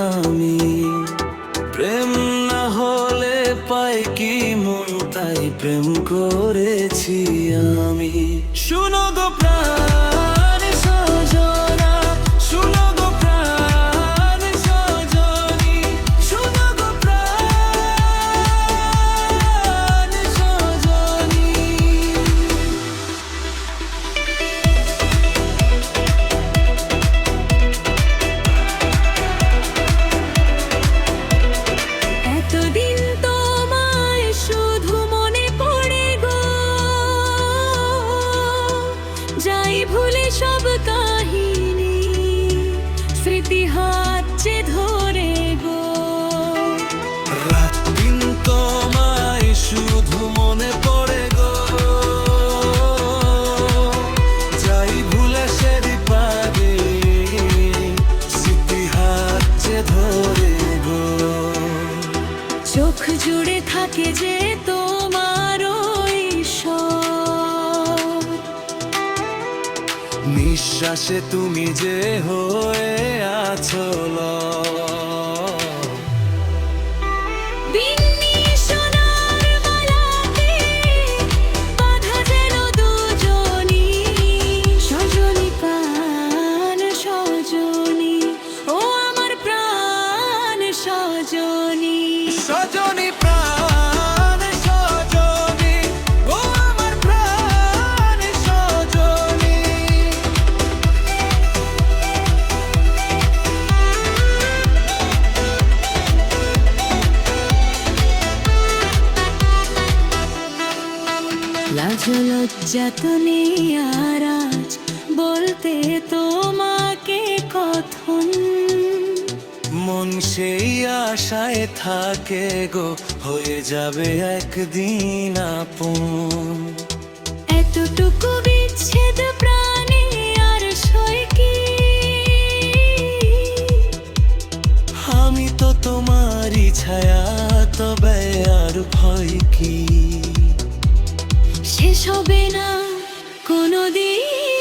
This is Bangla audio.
আমি। প্রেম না হলে পাই কি মন, তাই প্রেম করেছি আমি। শুনো গো প্রাণ সজনা, শুনো গো প্রাণ সজনী, শুনো গো প্রাণ সজনী। এতদিন তোমায় শুধু মনে পড়ে গো, যাই ভুলে সব কাহিনী, স্মৃতি হাতছে ধরে গো। রাত দিন তোমায় শুধু মনে পড়ে গো, যাই ভুলে সেরি পারে, স্মৃতি হাতছে ধরে গো। চোখ জুড়ে থাকে যে তোমার ওই স্বর, নিঃশ্বাসে তুমি যে হয়ে আছো লয়। বিন্নি সোনার মালাতে বাঁধা যেন দুজনী, সজনী প্রাণ সজনী, ও আমার প্রাণ সজনী। সজনী প্রাণ সজনী, ও আমার প্রাণ সজনী। লাজ লজ্জা তো নেই আর আজ বলতে তোমাকে কথন, মন সেই আশায় থাকে গো, হয়ে যাবে একদিন আপন। এতটুকু বিচ্ছেদ প্রাণে আর সয় কি, আমি তো তোমারই ছায়া, তবে আর ভয় কি। শেষ হবে না কোনোদিন